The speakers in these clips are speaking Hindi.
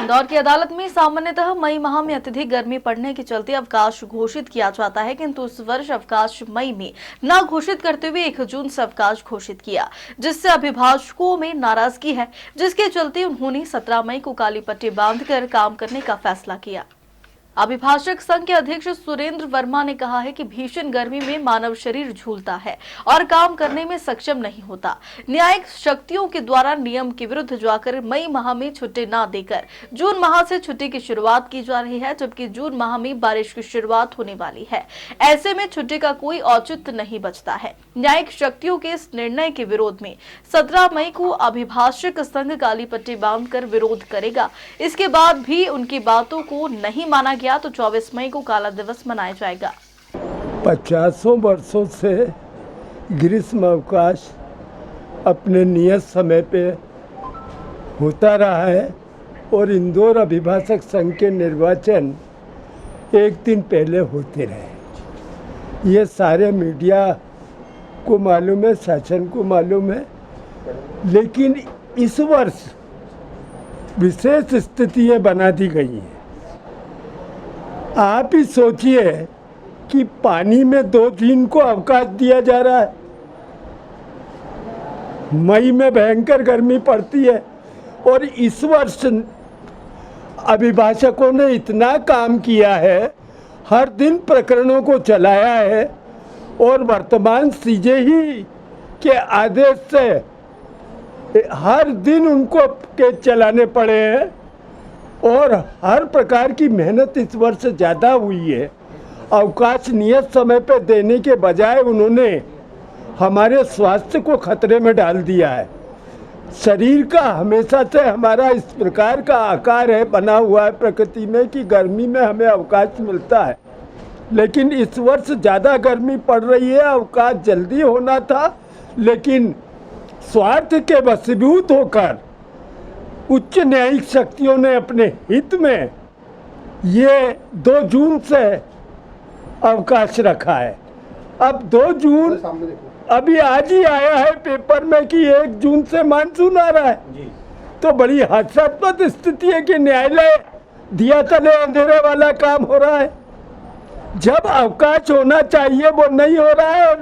इंदौर की अदालत में सामान्यतः मई माह में अत्यधिक गर्मी पड़ने के चलते अवकाश घोषित किया जाता है, किंतु इस वर्ष अवकाश मई में न घोषित करते हुए 1 जून से अवकाश घोषित किया, जिससे अभिभाषकों में नाराजगी है, जिसके चलते उन्होंने 17 मई को काली पट्टी बांधकर काम करने का फैसला किया। अभिभाषक संघ के अध्यक्ष सुरेंद्र वर्मा ने कहा है कि भीषण गर्मी में मानव शरीर झूलता है और काम करने में सक्षम नहीं होता। न्यायिक शक्तियों के द्वारा नियम के विरुद्ध जाकर मई माह में छुट्टी न देकर जून माह से छुट्टी की शुरुआत की जा रही है, जबकि जून माह में बारिश की शुरुआत होने वाली है। ऐसे में छुट्टी का कोई औचित्य नहीं बचता है। न्यायिक शक्तियों के इस निर्णय के विरोध में 17 मई को अभिभाषक संघ काली पट्टी बांधकर विरोध करेगा। इसके बाद भी उनकी बातों को नहीं माना गया तो 24 मई को काला दिवस मनाया जाएगा। 50 वर्षों से ग्रीष्म अवकाश अपने नियत समय पे होता रहा है और इंदौर अभिभाषक संघ के निर्वाचन एक दिन पहले होते रहे। ये सारे मीडिया को मालूम है, शासन को मालूम है, लेकिन इस वर्ष विशेष स्थितियाँ बना दी गई हैं। आप ही सोचिए कि पानी में 2 दिन को अवकाश दिया जा रहा है। मई में भयंकर गर्मी पड़ती है और इस वर्ष अभिभाषकों ने इतना काम किया है, हर दिन प्रकरणों को चलाया है और वर्तमान सीजेई के आदेश से हर दिन उनको केस चलाने पड़े हैं और हर प्रकार की मेहनत इस वर्ष ज़्यादा हुई है। अवकाश नियत समय पर देने के बजाय उन्होंने हमारे स्वास्थ्य को खतरे में डाल दिया है। शरीर का हमेशा से हमारा इस प्रकार का आकार है, बना हुआ है प्रकृति में कि गर्मी में हमें अवकाश मिलता है, लेकिन इस वर्ष ज़्यादा गर्मी पड़ रही है। अवकाश जल्दी होना था, लेकिन स्वार्थ के वशीभूत होकर उच्च न्यायिक शक्तियों ने अपने हित में ये 2 जून से अवकाश रखा है। अब 2 जून अभी आज ही आया है पेपर में कि 1 जून से मानसून आ रहा है, तो बड़ी हास्यास्पद स्थिति है कि न्यायालय दिया तले अंधेरे वाला काम हो रहा है। जब अवकाश होना चाहिए वो नहीं हो रहा है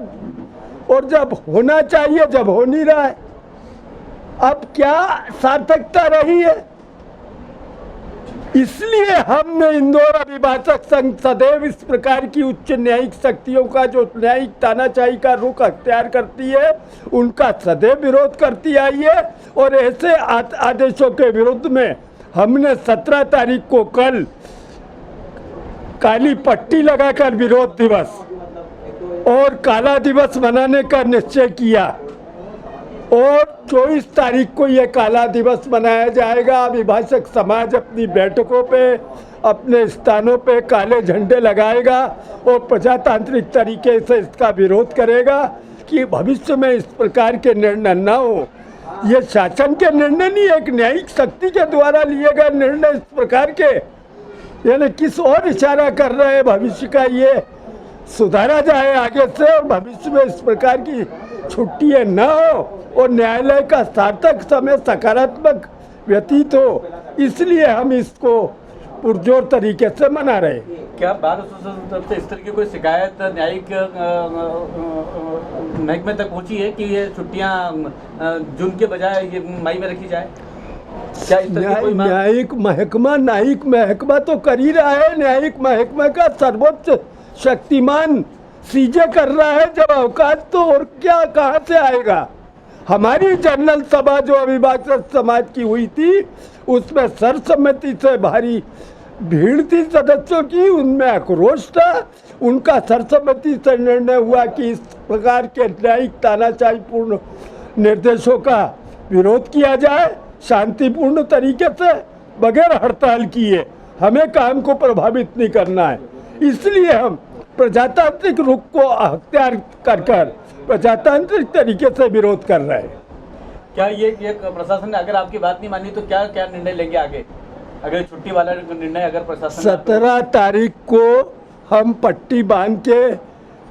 और जब होना चाहिए जब हो नहीं रहा है। अब क्या सार्थकता रही है? इसलिए हमने इंदौर अभिभाषक संघ सदैव इस प्रकार की उच्च न्यायिक शक्तियों का जो न्यायिक तानाशाही का रुख अख्तियार करती है उनका सदैव विरोध करती आई है और ऐसे आदेशों के विरुद्ध में हमने 17 तारीख को कल काली पट्टी लगाकर विरोध दिवस और काला दिवस मनाने का निश्चय किया और 24 तारीख को यह काला दिवस मनाया जाएगा। अभिभाषक समाज अपनी बैठकों पे, अपने स्थानों पे काले झंडे लगाएगा और प्रजातांत्रिक तरीके से इसका विरोध करेगा कि भविष्य में इस प्रकार के निर्णय न हो। ये शासन के निर्णय नहीं, एक न्यायिक शक्ति के द्वारा लिए गए निर्णय इस प्रकार के, यानी किस और इशारा कर रहे हैं भविष्य का ये सुधारा जाए आगे से और भविष्य में इस प्रकार की छुट्टियाँ न हो और न्यायालय का सार्थक समय सकारात्मक व्यतीत हो। इसलिए हम इसको पुरजोर तरीके से मना रहे हैं। क्या बार तरफ से इस तरह की कोई शिकायत न्यायिक महकमे तक पहुंची है कि ये छुट्टियां जून के बजाय ये मई में रखी जाए? क्या इस तरह की कोई न्यायिक महकमा तो कर ही रहा है। न्यायिक महकमे का सर्वोच्च शक्तिमान सीजे कर रहा है। जब अवकाश तो और क्या कहाँ से आएगा? हमारी जनरल सभा जो अभिभाषक समाज की हुई थी उसमें सर्वसम्मति से भारी भीड़ थी सदस्यों की, उनमें आक्रोश था। उनका सर्वसम्मति से निर्णय हुआ कि इस प्रकार के न्यायिक तानाशाहीपूर्ण निर्देशों का विरोध किया जाए शांतिपूर्ण तरीके से, बगैर हड़ताल किए। हमें काम को प्रभावित नहीं करना है, इसलिए हम प्रजातांत्रिक रुख को अख्तियार कर प्रजातांत्रिक तरीके से विरोध कर रहे हैं। क्या ये प्रशासन ने अगर आपकी बात नहीं मानी तो क्या क्या निर्णय लेंगे आगे? अगर छुट्टी वाला निर्णय अगर प्रशासन 17 तारीख को हम पट्टी बांध के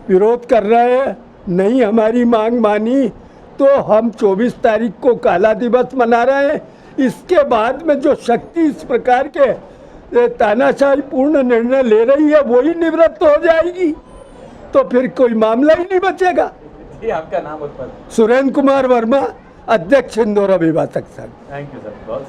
विरोध कर रहे हैं, नहीं हमारी मांग मानी तो हम 24 तारीख को काला दिवस मना रहे हैं। इसके बाद में जो शक्ति इस प्रकार के तानाशाही पूर्ण निर्णय ले रही है वही निवृत्त हो जाएगी, तो फिर कोई मामला ही नहीं बचेगा। जी, आपका नाम और पद? सुरेंद्र कुमार वर्मा, अध्यक्ष इंदौर अभिभाषक संघ। थैंक यू सर, बहुत